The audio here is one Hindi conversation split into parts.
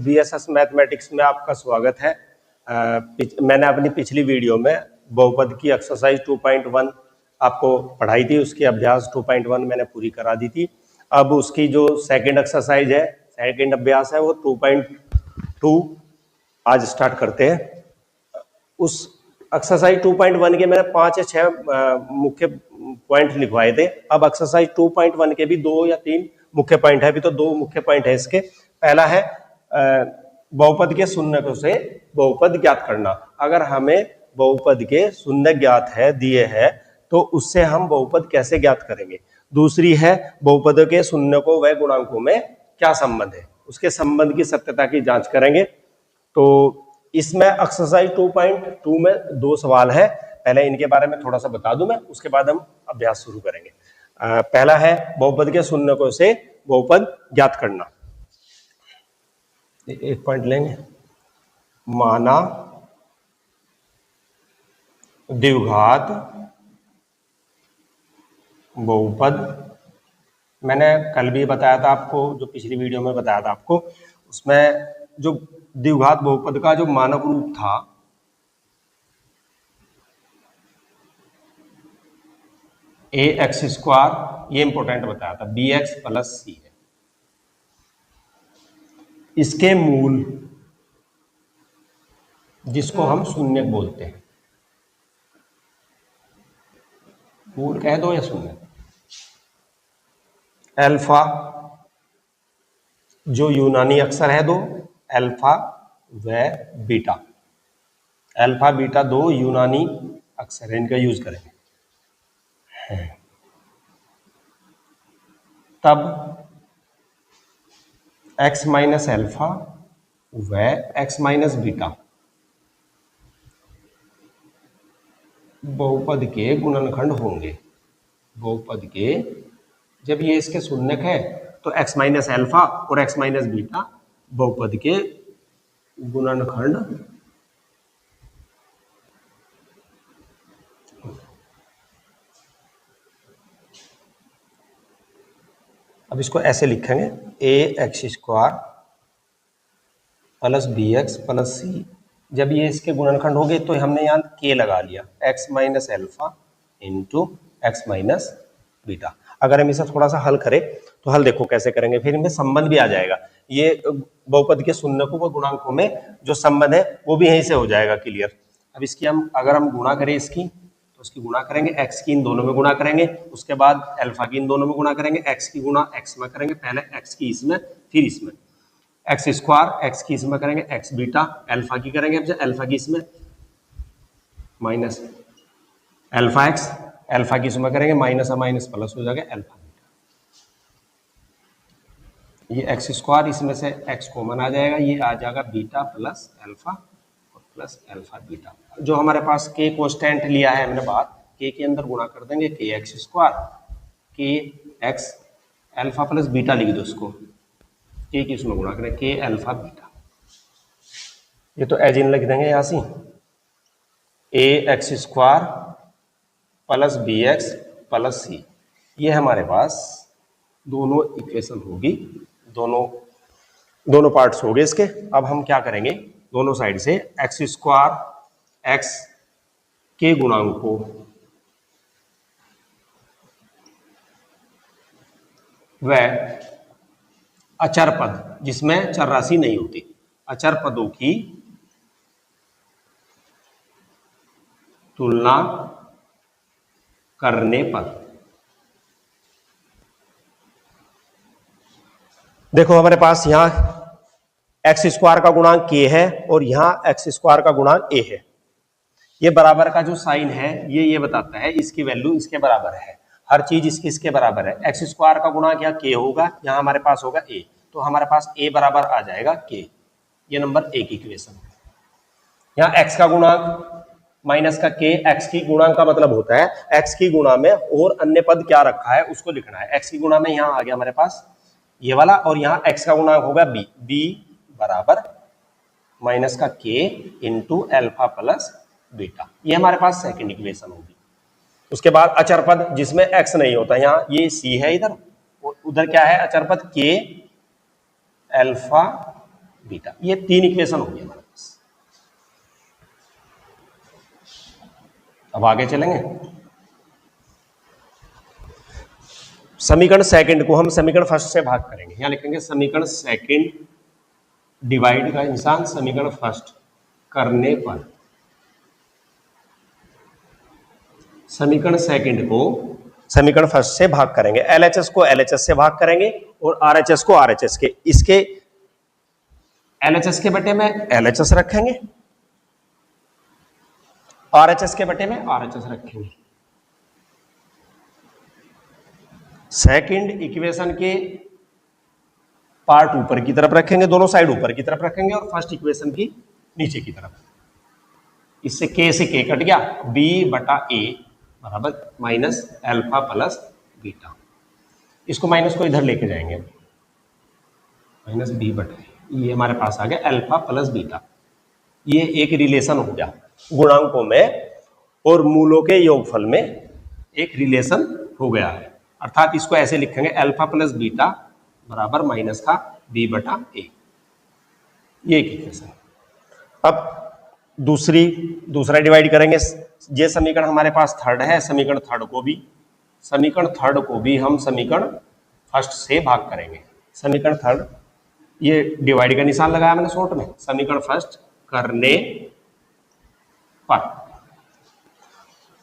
बीएसएस मैथमेटिक्स में आपका स्वागत है। मैंने अपनी पिछली वीडियो में बहुपद की एक्सरसाइज 2.1 आपको पढ़ाई थी, उसकी अभ्यास 2.1 मैंने पूरी करा दी थी। अब उसकी जो सेकंड एक्सरसाइज है, सेकंड अभ्यास है, वो 2.2 आज स्टार्ट करते हैं। उस एक्सरसाइज 2.1 के मैंने 5 या 6 मुख्य पॉइंट लिखवाए थे। अब एक्सरसाइज 2.1 के भी 2 या 3 मुख्य पॉइंट है। अभी तो 2 मुख्य पॉइंट है इसके। पहला है बहुपद के शून्यकों से बहुपद ज्ञात करना। अगर हमें बहुपद के शून्य ज्ञात है दिए है तो उससे हम बहुपद कैसे ज्ञात करेंगे। दूसरी है बहुपद के शून्यकों व गुणांकों में क्या संबंध है, उसके संबंध की सत्यता की जांच करेंगे। तो इसमें एक्सरसाइज 2.2 में 2 सवाल है। पहले इनके बारे में थोड़ा सा बता दूं मैं, उसके बाद हम अभ्यास शुरू करेंगे। पहला है बहुपद के शून्यकों से बहुपद ज्ञात करना। एक पॉइंट लेंगे, माना द्विघात बहुपद। मैंने कल भी बताया था आपको, जो पिछली वीडियो में बताया था आपको, उसमें जो द्विघात बहुपद का जो मानक रूप था ए एक्स स्क्वायर, ये इंपॉर्टेंट बताया था, बी एक्स प्लस सी है। इसके मूल जिसको हम शून्य बोलते हैं, मूल कह दो या शून्य, अल्फा जो यूनानी अक्षर है दो, अल्फा व बीटा। अल्फा बीटा 2 यूनानी अक्षर है, इनका यूज करेंगे। तब x माइनस अल्फा व x माइनस बीटा बहुपद के गुणनखंड होंगे। बहुपद के, जब ये इसके शून्यक है तो x माइनस अल्फा और x माइनस बीटा बहुपद के गुणनखंड अब इसको ऐसे लिखेंगे, a x square plus b x plus c. जब ये इसके गुणनखंड हो गए तो हमने यहाँ के लगा लिया, x minus alpha into x minus beta. अगर हम इसे थोड़ा सा हल करें तो हल देखो कैसे करेंगे, फिर इनमें संबंध भी आ जाएगा। ये बहुपद के शून्यकों व गुणांकों में जो संबंध है वो भी यहीं से हो जाएगा क्लियर। अब इसकी अगर हम गुणा करें इसकी, उसकी गुणा करेंगे, x की इन दोनों में गुणा करेंगे, उसके बाद अल्फा की इन दोनों में गुणा करेंगे, x की गुणा x में करेंगे, पहले x की इसमें फिर इसमें, एक्स स्क्वायर x की इसमें करेंगे, x बीटा अल्फा की करेंगे, अब अल्फा की इसमें माइनस अल्फा x, अल्फा की इसमें करेंगे, माइनस माइनस प्लस हो जाएगा अल्फा बीटा। ये एक्स स्क्वायर, इसमें से x कॉमन आ जाएगा, ये आ जाएगा beta plus alpha plus alpha beta. जो हमारे पास के कांस्टेंट लिया है हमने बात, के अंदर गुणा कर देंगे, के एक्स स्क्वायर के एक्स अल्फा प्लस बीटा लिख दो इसको, के की इसमें गुणा करें, के अल्फा बीटा। ये तो एज इन लिख देंगे यहां से, a x square plus b x plus c. ये हमारे पास दोनों इक्वेशन होगी, दोनों पार्ट्स हो गए इसके। अब हम क्या करेंगे, दोनों साइड से एक्स स्क्वायर एक्स के गुणांकों व अचर पद, जिसमें चर राशि नहीं होती, अचर पदों की तुलना करने पर। देखो हमारे पास यहां एक्स स्क्वायर का गुणांक के है और यहां एक्स स्क्वायर का गुणांक ए है। ये बराबर का जो साइन है ये बताता है इसकी वैल्यू इसके बराबर है, हर चीज इसके बराबर है। एक्स स्क्वायर का गुणांक यहाँ के होगा, यहाँ हमारे पास होगा ए, तो हमारे पास ए बराबर आ जाएगा के। ये नंबर 1 इक्वेशन है। यहाँ एक्स का गुणांक माइनस का के, एक्स की गुणांक का मतलब होता है एक्स की गुणा में और अन्य पद क्या रखा है उसको लिखना है। एक्स की गुणा में यहाँ आ गया हमारे पास ये वाला, और यहाँ एक्स का गुणांक होगा बी, बी बराबर माइनस का के इंटू अल्फा प्लस बीटा। ये हमारे पास सेकंड इक्वेशन होगी। उसके बाद अचर पद जिसमें एक्स नहीं होता, यहाँ ये सी है इधर, और उधर क्या है अचर पद के अल्फा बीटा। ये 3 इक्वेशन हो गई हमारे पास। अब आगे चलेंगे। समीकरण सेकंड को हम समीकरण फर्स्ट से भाग करेंगे। यहां लिखेंगे समीकरण सेकंड डिवाइड का इंसान समीकरण फर्स्ट करने पर, समीकरण सेकंड को समीकरण फर्स्ट से भाग करेंगे। एलएचएस को एलएचएस से भाग करेंगे और आरएचएस को आरएचएस के, इसके एलएचएस के बटे में एलएचएस रखेंगे, आरएचएस के बटे में आरएचएस रखेंगे। सेकंड इक्वेशन के पार्ट ऊपर की तरफ रखेंगे, दोनों साइड ऊपर की तरफ रखेंगे और फर्स्ट इक्वेशन की नीचे की तरफ। इससे के से के कट गया, बी बटा ए बराबर माइनस अल्फा प्लस बीटा। इसको माइनस को इधर लेके जाएंगे, माइनस बी बटा ए, ये हमारे पास आ गया अल्फा प्लस बीटा। ये एक रिलेशन हो गया गुणांकों में और मूलों के योगफल में, एक रिलेशन हो गया है। अर्थात इसको ऐसे लिखेंगे अल्फा प्लस बीटा बराबर माइनस का बी बटा ए। ये एक इक्वेशन। अब दूसरा डिवाइड करेंगे। ये समीकरण हमारे पास थर्ड है, समीकरण थर्ड को भी हम समीकरण फर्स्ट से भाग करेंगे। समीकरण थर्ड, ये डिवाइड का निशान लगाया मैंने शॉर्ट में, समीकरण फर्स्ट करने पर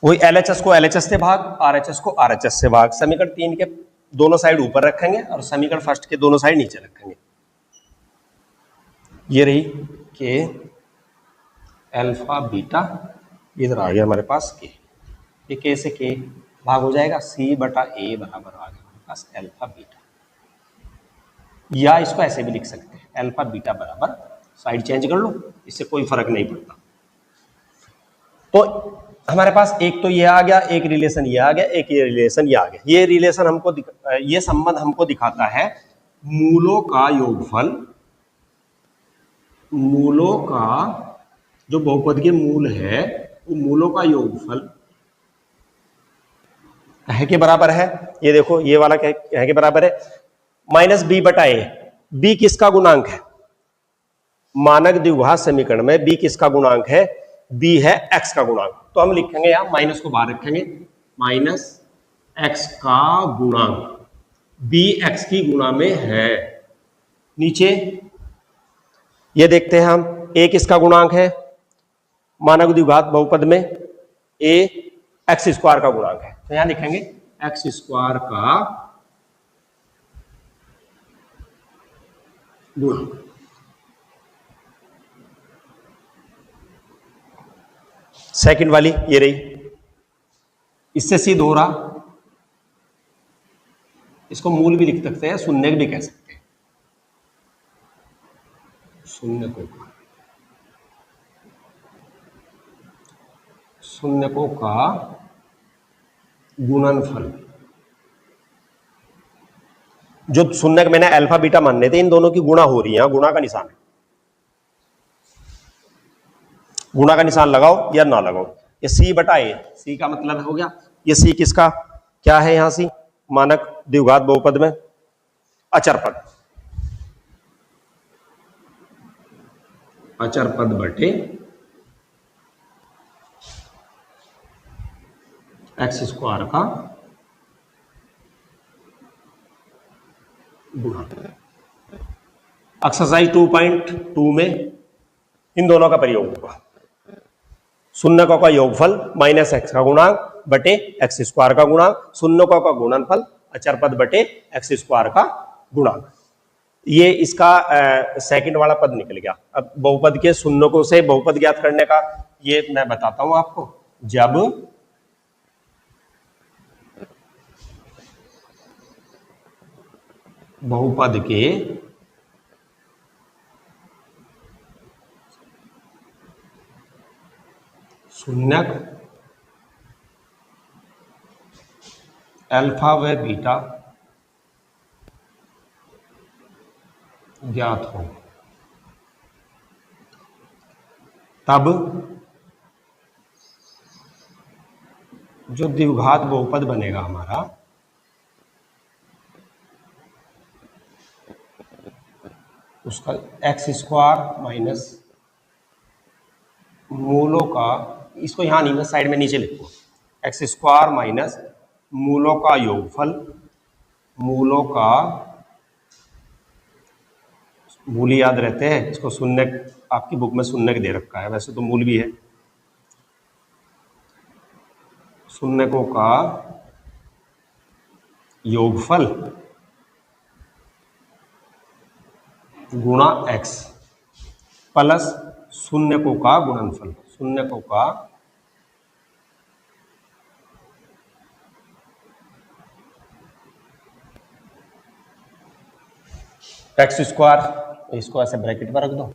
वही एलएचएस को एलएचएस से भाग, आरएचएस को आरएचएस से भाग। समीकरण 3 के दोनों साइड ऊपर रखेंगे और समीकरण फर्स्ट के दोनों साइड नीचे रखेंगे। ये रही के अल्फा बीटा, इधर आ गया हमारे पास के, ये के से के भाग हो जाएगा, सी बटा ए बराबर आ गया हमारे पास अल्फा बीटा। या इसको ऐसे भी लिख सकते हैं, अल्फा बीटा बराबर, साइड चेंज कर लो, इससे कोई फर्क नहीं पड़ता। तो हमारे पास एक तो ये आ गया, एक रिलेशन ये आ गया, एक ये रिलेशन ये आ गया। ये रिलेशन हमको ये संबंध हमको दिखाता है मूलों का योगफल, मूलों का जो बहुपद के मूल है वो मूलों का योगफल है के बराबर है। ये देखो ये वाला क्या है के बराबर है, माइनस बी बटा ए। बी किसका गुणांक है? मानक द्विघात समीकरण में बी किसका गुणांक है? बी है एक्स का गुणांक। तो हम लिखेंगे यहां, माइनस को बाहर रखेंगे, माइनस एक्स का गुणांक, बी एक्स की गुणा में है। नीचे ये देखते हैं हम, ए किसका गुणांक है मानक द्विघात बहुपद में? ए एक्स स्क्वायर का गुणांक है। तो यहां लिखेंगे एक्स स्क्वायर का गुणांक। सेकंड वाली ये रही, इससे सिद्ध हो रहा, इसको मूल भी लिख सकते हैं, शून्य भी कह सकते हैं, शून्यकों का गुणनफल। जो शून्य मैंने अल्फा बीटा मानने थे, इन दोनों की गुणा हो रही है, गुणा का निशान है, गुणा का निशान लगाओ या ना लगाओ। ये सी बटा ए, सी का मतलब हो गया, ये सी किसका क्या है यहां सी? मानक द्विघात बहुपद में अचर पद, अचर पद बटे एक्स स्क्वायर का गुणा। एक्सरसाइज 2.2 में इन दोनों का प्रयोग होगा, शून्यकों का योगफल माइनस एक्स का गुणांक बटे एक्स स्क्वायर का गुणांक, शून्यकों का गुणनफल अचर पद बटे एक्स स्क्वायर का गुणांक। ये इसका सेकंड वाला पद निकल गया। अब बहुपद के शून्यकों से बहुपद ज्ञात करने का ये मैं बताता हूं आपको। जब बहुपद के शून्यक अल्फा व बीटा ज्ञात हो, तब जो द्विघात बहुपद बनेगा हमारा, उसका एक्स स्क्वायर माइनस मूलों का, इसको यहाँ नहीं, मैं साइड में नीचे लिखूँ, एक्स स्क्वायर माइनस मूलों का योगफल, मूलों का, मूल याद रहते हैं, इसको शून्य, आपकी बुक में शून्य दे रखा है, वैसे तो मूल भी है, शून्यकों का योगफल गुणा एक्स प्लस शून्यकों का गुणनफल, शून्यकों का एक्स स्क्वायर, इसको ऐसे ब्रैकेट में रख दो,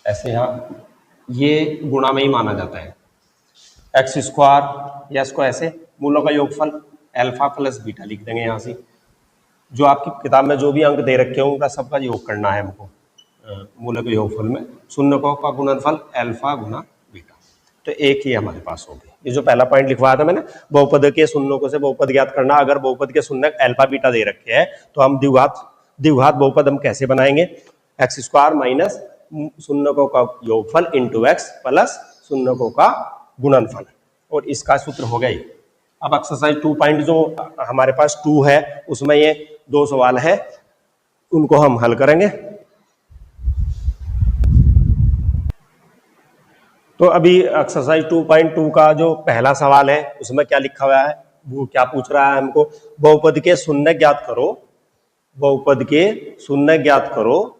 ऐसे यहाँ ये गुणा में ही माना जाता है, एक्स स्क्वायर, या इसको ऐसे मूलों का योगफल अल्फा प्लस बीटा लिख देंगे यहाँ से, जो आपकी किताब में जो भी अंक दे रखे होंगे सबका योग करना है हमको, मूलों के योगफल में शून्यकों का गुणनफल अल्फा गुना बीटा, तो एक ही हमारे पास होगी। ये जो पहला पॉइंट लिखवाया था मैंने, बहुपद के शून्यकों से बहुपद ज्ञात करना, अगर बहुपद के शून्य अल्फा बीटा दे रखे हैं तो हम द्विघात बहुपद हम कैसे बनाएंगे, एक्स स्क्वायर माइनस शून्यकों का योगफल इंटू एक्स प्लस शून्यकों का गुणनफल, और इसका सूत्र हो गया। अब एक्सरसाइज 2 पॉइंट जो हमारे पास 2 है उसमें ये 2 सवाल है, उनको हम हल करेंगे। तो अभी एक्सरसाइज 2.2 का जो पहला सवाल है उसमें क्या लिखा हुआ है, वो क्या पूछ रहा है हमको, बहुपद के शून्य ज्ञात करो, बहुपद के शून्य ज्ञात करो,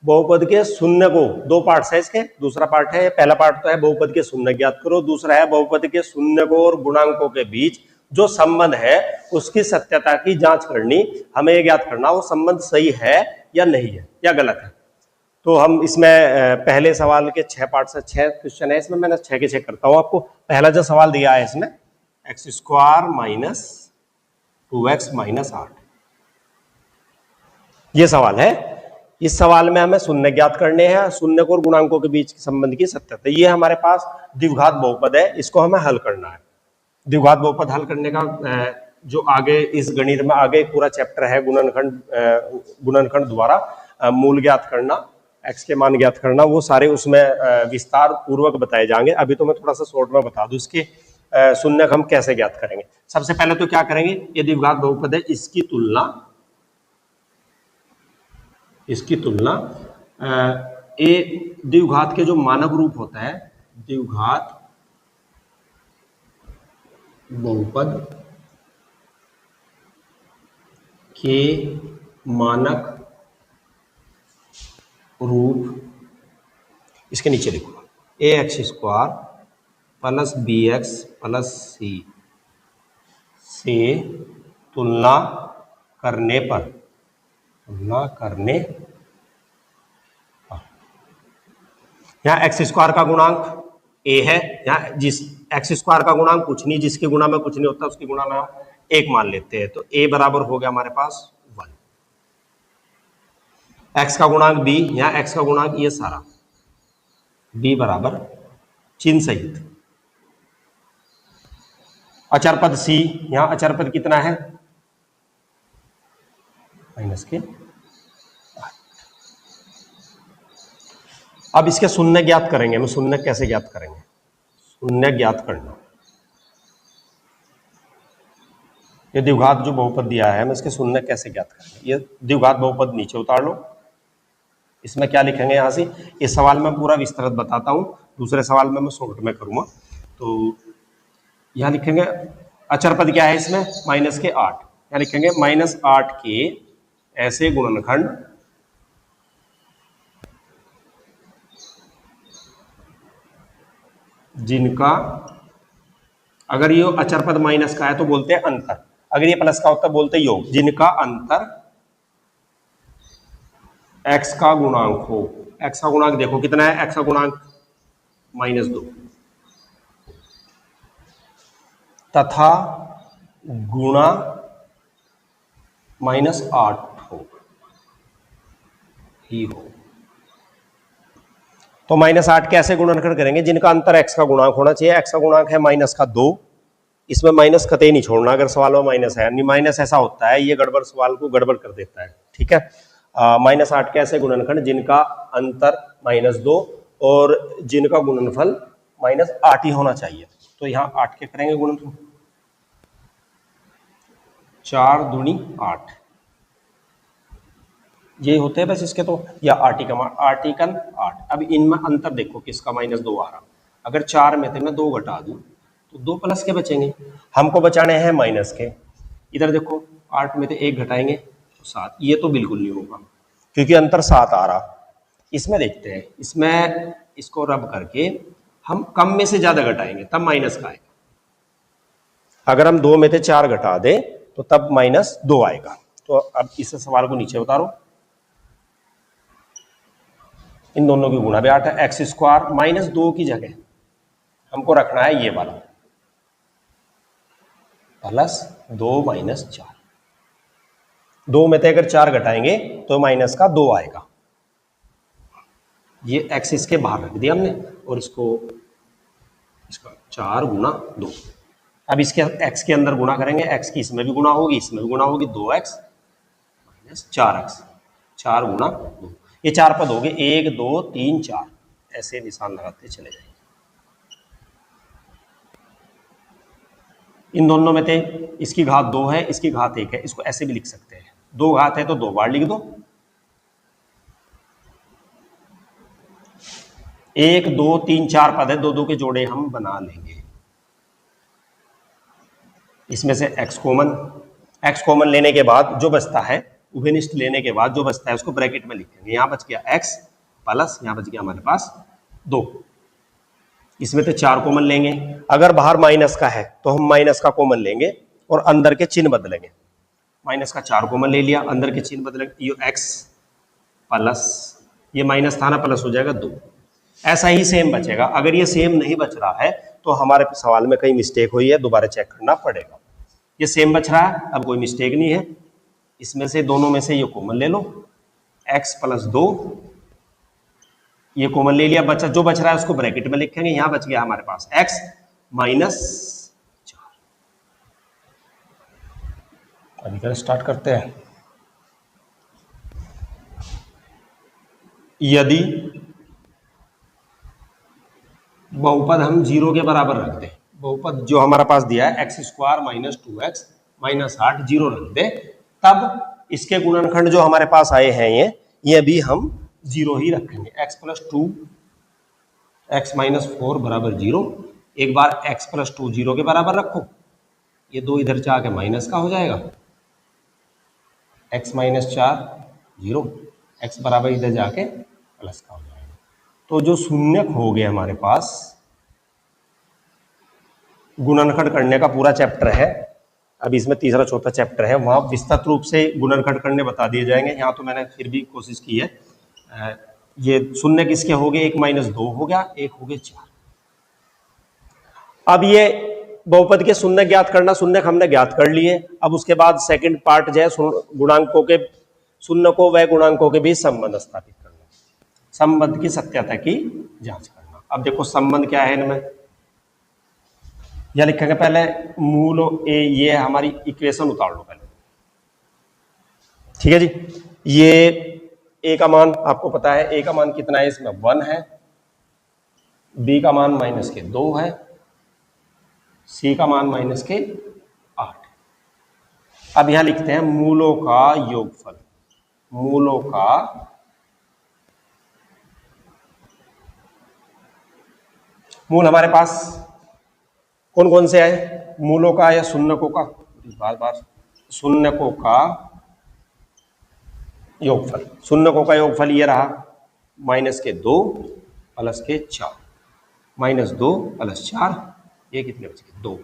बहुपद के शून्य को, 2 पार्ट है इसके, दूसरा पार्ट है, पहला पार्ट तो है बहुपद के शून्य ज्ञात करो, दूसरा है बहुपद के शून्य को और गुणांकों के बीच जो संबंध है उसकी सत्यता की जांच करनी, हमें ये ज्ञात करना वो संबंध सही है या नहीं है या गलत है। तो हम इसमें पहले सवाल के 6 पार्ट से 6 क्वेश्चन है, इसमें मैंने 6 के 6 करता हूं आपको। पहला जो सवाल दिया है इसमें x square minus 2x minus 8, ये सवाल है। इस सवाल में हमें शून्य ज्ञात करने हैं, शून्य और गुणांकों के बीच संबंध की सत्यता, ये हमारे पास द्विघात बहुपद है, इसको हमें हल करना है। द्विघात बहुपद हल करने का जो आगे इस गणित में आगे पूरा चैप्टर है, गुणनखंड द्वारा मूल ज्ञात करना, एक्स के मान ज्ञात करना, वो सारे उसमें विस्तार पूर्वक बताए जाएंगे। अभी तो मैं थोड़ा सा शॉर्ट में बता दूं इसके शून्य हम कैसे ज्ञात करेंगे। सबसे पहले तो क्या करेंगे, ये द्विघात बहुपद है, इसकी तुलना ए द्विघात के जो मानक रूप होता है, द्विघात बहुपद के मानक रूप, इसके नीचे लिखो a x square plus b x plus c से तुलना करने पर, यहाँ एक्स स्क्वायर का गुणांक ए है, यहाँ जिस एक्स स्क्वायर का गुणांक कुछ नहीं, जिसके गुणा में कुछ नहीं होता उसकी गुणा में हम 1 मान लेते हैं, तो ए बराबर हो गया हमारे पास 1। एक्स का गुणांक बी, यहाँ एक्स का गुणांक ये सारा, बी बराबर चिन्ह सहित, अचर पद सी, यहाँ अचर पद कितना है माइनस के। अब इसके शून्य ज्ञात करेंगे, हम शून्य कैसे ज्ञात करेंगे, शून्य ज्ञात करना, ये द्विघात जो बहुपद दिया है हम इसके शून्य कैसे ज्ञात करेंगे। ये द्विघात बहुपद नीचे उतार लो, इसमें क्या लिखेंगे यहाँ से, इस सवाल में पूरा विस्तृत बताता हूँ, दूसरे सवाल में मैं शॉर्ट में करूंगा। तो यहाँ लिखेंगे अचर पद क्या है इसमें माइनस के 8, यहाँ लिखेंगे माइनस 8 के ऐसे गुणनखंड जिनका, अगर ये अचर पद माइनस का है तो बोलते हैं अंतर, अगर ये प्लस का होता है बोलते हैं योग, जिनका अंतर x का गुणांक हो। x का गुणांक देखो कितना है, x का गुणांक -2 तथा गुणा -8 ही हो। तो -8 कैसे गुणनखंड करेंगे, जिनका अंतर x का गुणांक होना चाहिए, x का गुणांक है -2, इसमें माइनस कतई नहीं छोड़ना, अगर सवाल में माइनस है, नहीं माइनस ऐसा होता है ये गड़बड़ सवाल को गड़बड़ कर देता है, ठीक है। -8 के ऐसे गुणनखंड जिनका अंतर -2 और जिनका गुणनफल -8 ही होना चाहिए। तो यहाँ 8 के करेंगे गुणनफल, 4 दूनी 8, ये होते हैं बस इसके। तो या आर्टिकन 8। अब इनमें अंतर देखो किसका -2 आ रहा। अगर 4 में थे मैं 2 घटा दूं तो 2 प्लस के बचेंगे, हमको बचाने हैं माइनस के। इधर देखो 8 में थे 1 घटाएंगे तो 7, ये तो बिल्कुल नहीं होगा क्योंकि अंतर 7 आ रहा। इसमें देखते हैं, इसमें इसको रब करके हम कम में से ज्यादा घटाएंगे तब माइनस का आएगा। अगर हम 2 में थे 4 घटा दें तो तब -2 आएगा। तो अब इस सवाल को नीचे उतारो, इन दोनों की गुणा भी 8 है। एक्स स्क्वायर -2 की जगह हमको रखना है ये वाला +2 - 4। 2 में से अगर 4 घटाएंगे तो -2 आएगा। ये एक्स इसके बाहर रख दिया हमने और इसको इसका 4 गुणा 2। अब इसके एक्स के अंदर गुणा करेंगे, एक्स की इसमें भी गुणा होगी, इसमें भी गुणा होगी, 2x - 4x, 4 गुणा 2। ये 4 पद हो गए, 1 2 3 4, ऐसे निशान लगाते चले जाएंगे। इन दोनों में से इसकी घात 2 है, इसकी घात 1 है, इसको ऐसे भी लिख सकते हैं। 2 घात है तो 2 बार लिख दो। 1 2 3 4 पद है, 2 2 के जोड़े हम बना लेंगे। इसमें से x कॉमन लेने के बाद जो बचता है, उभयनिष्ठ लेने के बाद जो बचता है उसको ब्रैकेट में लिखेंगे। यहां बच गया x प्लस यहां बच गया हमारे पास 2। इसमें तो 4 कॉमन लेंगे, अगर बाहर माइनस का है तो हम माइनस का कॉमन लेंगे और अंदर के चिन्ह बदलेंगे। माइनस का 4 कॉमन ले लिया, अंदर के चिन्ह बदलेंगे, ये x प्लस ये माइनस था ना, प्लस हो जाएगा 2। ऐसा ही सेम बचेगा। अगर ये सेम नहीं बच रहा है तो हमारे सवाल में कहीं मिस्टेक हुई है, दोबारा चेक करना पड़ेगा। ये सेम बच रहा है, अब कोई मिस्टेक नहीं है। इसमें से दोनों में से ये कॉमन ले लो, x + 2, ये कॉमन ले लिया, बचा जो बच रहा है उसको ब्रैकेट में लिखेंगे। यहां बच गया हमारे पास x - 4। अभी कर स्टार्ट करते हैं। यदि बहुपद हम 0 के बराबर रख दें, बहुपद जो हमारा पास दिया है x² - 2x - 8 0 रख दे, तब इसके गुणनखंड जो हमारे पास आए हैं ये भी हम 0 ही रखेंगे। x + 2 x - 4 = 0। एक बार x + 2 0 के बराबर रखो, ये 2 इधर जाके माइनस का हो जाएगा, x - 4 0, x बराबर इधर जाके प्लस का हो जाएगा। तो जो शून्यक हो गए हमारे पास, गुणनखंड करने का पूरा चैप्टर है, अभी इसमें तीसरा चौथा चैप्टर है, वहां विस्तृत रूप से गुणनखंड करने बता दिए जाएंगे। यहाँ तो मैंने फिर भी कोशिश की है। ये शून्य किसके हो गए, 1 - 2 हो गया, 1 हो गए 4। अब ये बहुपद के शून्य ज्ञात करना, शून्य हमने ज्ञात कर लिए। अब उसके बाद सेकंड पार्ट जो है गुणांकों के शून्य को व गुणांकों के बीच संबंध स्थापित करना, संबंध की सत्यता की जांच करना। अब देखो संबंध क्या है इनमें, यह लिखेंगे पहले मूल ए, ये हमारी इक्वेशन उतार लो पहले, ठीक है जी। ये ए का मान आपको पता है, ए का मान कितना है, इसमें 1 है, बी का मान -2 है, सी का मान -8। अब यहां लिखते हैं मूलों का योगफल, मूलों का मूल हमारे पास कौन कौन से है, मूलों का या शून्यकों का, बार शून्यकों का योगफल। शून्यकों का योगफल ये रहा, -2 + 4, -2 + 4, ये कितने बच गए 2।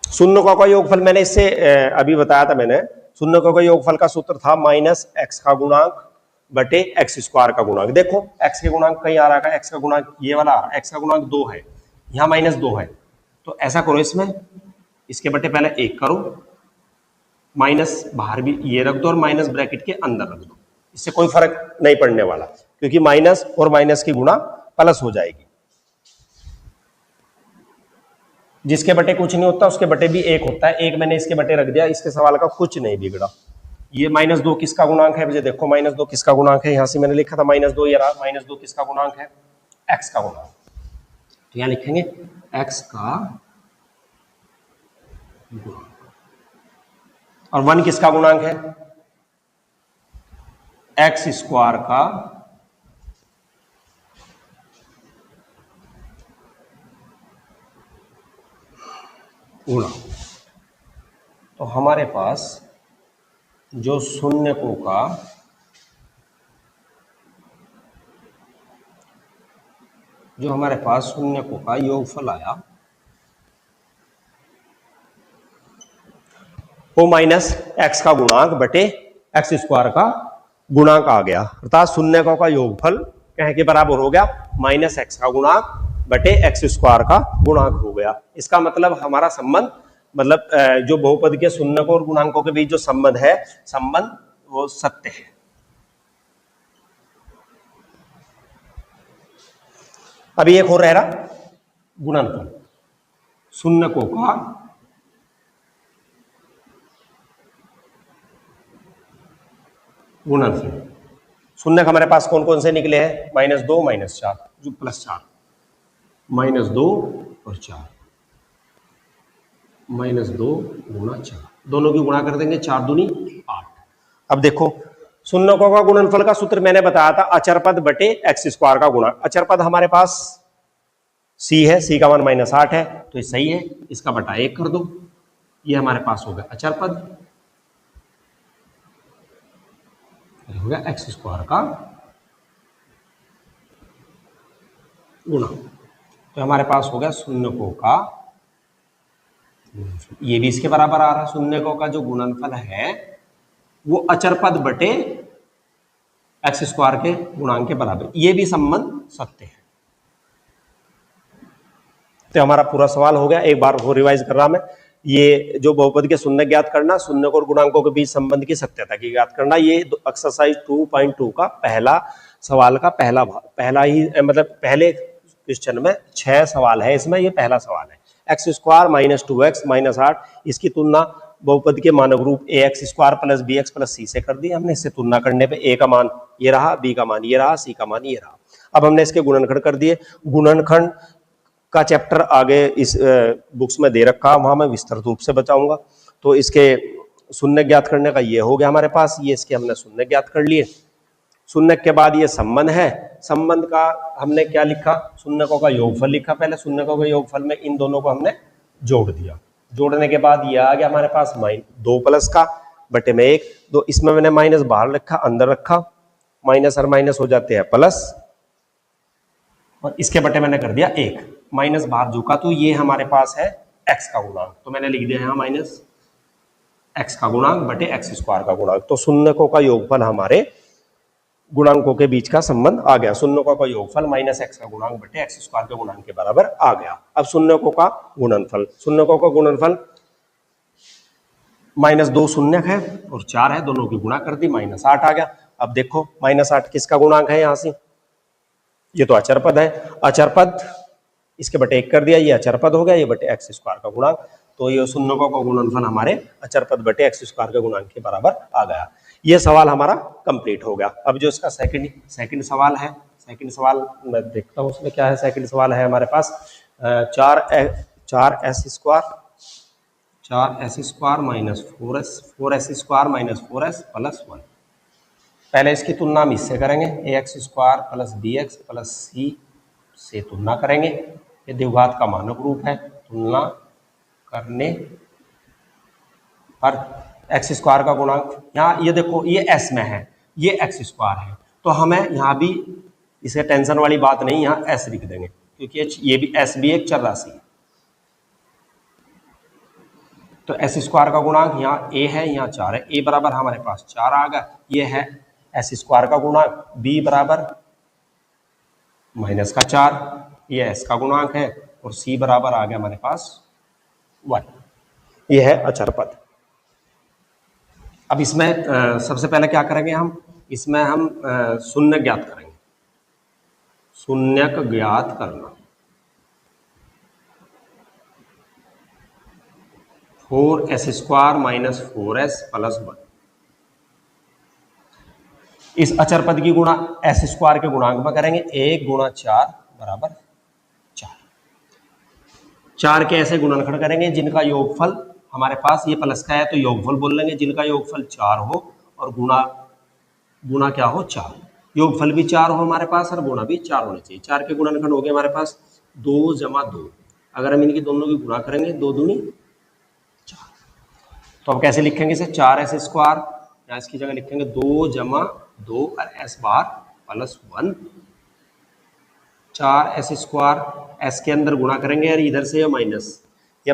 शून्यकों का योगफल मैंने इससे अभी बताया था मैंने, शून्यकों का योगफल का सूत्र था -x का गुणांक बटे x² का गुणांक। देखो x के गुणांक कहीं आ रहा है, x का गुणांक ये वाला, x का गुणांक 2 है, यहाँ -2 है, तो ऐसा करो इसमें इसके बटे पहले 1 करो, माइनस बाहर भी ये रख दो और माइनस ब्रैकेट के अंदर रख दो, इससे कोई फर्क नहीं पड़ने वाला, क्योंकि माइनस और माइनस की गुणा प्लस हो जाएगी। जिसके बटे कुछ नहीं होता उसके बटे भी 1 होता है, 1 मैंने इसके बटे रख दिया, इसके सवाल का कुछ नहीं बिगड़ा। ये -2 किसका गुणांक है? मुझे देखो -2 किसका गुणांक है, यहां से मैंने लिखा था -2, ये रहा -2 किसका गुणांक है? x का गुणांक। तो यहां लिखेंगे x का गुणांक। और 1 किसका गुणांक है? x स्क्वायर का गुणांक। तो हमारे पास जो शून्यकों का योगफल आया वो -x का गुणांक बटे x स्क्वायर का गुणांक आ गया, अर्थात शून्यकों का योगफल कहे के बराबर हो गया -x का गुणांक बटे x स्क्वायर का गुणांक हो गया। इसका मतलब हमारा संबंध, मतलब जो बहुपद के शून्यकों और गुणांकों के बीच जो संबंध है, संबंध वो सत्य है। अभी एक और रह रहा गुणनफल, शून्यकों का गुणनफल। शून्यक हमारे पास कौन कौन से निकले हैं? -2 -4 जो +4, -2 और 4, -2 गुणा 4, दोनों की गुणा कर देंगे, 4 दूनी 8। अब देखो शून्यकों का गुणनफल का सूत्र मैंने बताया था अचर पद बटे x स्क्वायर का गुणा। अचर पद हमारे पास c है, c का मान -8 है, तो ये सही है, इसका बटा 1 कर दो, ये हमारे पास हो गया अचर पद, हो गया x स्क्वायर का गुणा। तो हमारे पास हो गया शून्यकों का, ये भी इसके बराबर आ रहा, शून्यकों का जो गुणनफल है वो अचर पद बटे x स्क्वायर के गुणांक के बराबर, ये भी संबंध सत्य है। तो हमारा पूरा सवाल हो गया, एक बार वो रिवाइज कर रहा मैं। ये जो बहुपद के शून्य ज्ञात करना, शून्यक और गुणांकों के बीच संबंध की सत्यता की ज्ञात करना, ये एक्सरसाइज 2.2 का पहला सवाल का पहला भाग, पहला ही मतलब पहले क्वेश्चन में 6 सवाल है, इसमें ये पहला सवाल है। x स्क्वायर -2x -8, इसकी तुलना बहुपद के मानक रूप ax square plus bx plus c से कर दी हमने। इससे तुलना करने पे a का मान ये रहा, b का मान ये रहा, c का मान ये रहा। अब हमने इसके गुणनखंड कर दिए। गुणनखंड का चैप्टर आगे इस बुक्स में दे रखा, वहां मैं विस्तृत रूप से बताऊंगा। तो इसके शून्य ज्ञात करने का ये हो गया हमारे पास, ये इसके हमने शून्य ज्ञात कर लिए। शून्य के बाद ये संबंध है, संबंध का हमने क्या लिखा? शून्यकों का योगफल लिखा पहले, शून्यकों के योगफल में इन दोनों को हमने जोड़ दिया। जोड़ने के बाद ये आ गया हमारे पास -2 प्लस का बटे में 1, 2, इसमें मैंने माइनस बाहर रखा, अंदर रखा, माइनस और माइनस हो जाते हैं प्लस, और इसके बटे मैंने कर दिया 1, माइनस बाहर झुका, तो ये हमारे पास है x का गुणांक, तो मैंने लिख दिया यहाँ -x का गुणांक बटे x स्क्वायर का गुणांक। तो शून्यकों का योगफल हमारे गुणांकों के बीच का संबंध आ गया। शून्यकों का योगफल -x का गुणांक बटे x स्क्वायर के गुणांक के बराबर आ गया। अब शून्यकों का गुणनफल, शून्यकों का गुणनफल -2 शून्यक है और 4 है, दोनों की गुणा कर दी, -8 आ गया। अब देखो -8 किसका गुणांक है? यहां से ये तो अचर पद है, अचर पद इसके बटे 1 कर दिया, ये अचर पद हो गया, ये बटे x स्क्वायर का गुणांक। तो ये शून्यकों का गुणनफल हमारे अचर पद बटे x स्क्वायर के गुणांक के बराबर आ गया। ये सवाल हमारा कंप्लीट हो गया। अब जो इसका सेकंड सवाल है, सेकंड सवाल मैं देखता हूँ उसमें क्या है। सेकंड सवाल है हमारे पास 4s square minus 4s square minus 4s plus 1। पहले इसकी तुलना हम इससे करेंगे, ax square plus bx plus c से तुलना करेंगे। ये द्विघात का मानक रूप है, तुलना करने पर एक्स स्क्वायर का गुणांक, यहाँ ये देखो ये s में है, ये x स्क्वायर है, तो हमें यहाँ भी इसे टेंशन वाली बात नहीं, यहाँ s लिख देंगे, क्योंकि ये भी s भी एक चर राशि है। तो s स्क्वायर का गुणांक यहाँ a है, यहाँ 4 है, a बराबर हमारे पास 4 आ गया। ये है s स्क्वायर का गुणांक, b बराबर -4, ये s का गुणांक है, और c बराबर आ गया हमारे पास 1। ये है अचर पद। अब इसमें सबसे पहले क्या करेंगे हम? इसमें हम शून्य ज्ञात करेंगे, शून्यक ज्ञात करना। 4s square minus 4s plus 1, इस अचर पद की गुणा एस स्क्वायर के गुणांक में करेंगे, 1 गुणा 4 बराबर 4। 4 के ऐसे गुणनखंड करेंगे जिनका योगफल हमारे पास ये प्लस का है तो योगफल बोल लेंगे, जिनका योगफल 4 हो और गुणा गुणा क्या हो 4, योगफल भी 4 हो हमारे पास और गुणा भी 4 होना चाहिए। 4 के गुणनखंड हो गए हमारे पास 2 जमा 2, अगर हम इनकी दोनों की गुणा करेंगे 2 दूनी 4, तो अब कैसे लिखेंगे इसे 4s स्क्वायर, या इसकी जगह लिखेंगे 2 जमा 2 और S bar plus 1, 4s square, S के अंदर गुणा करेंगे और इधर से ये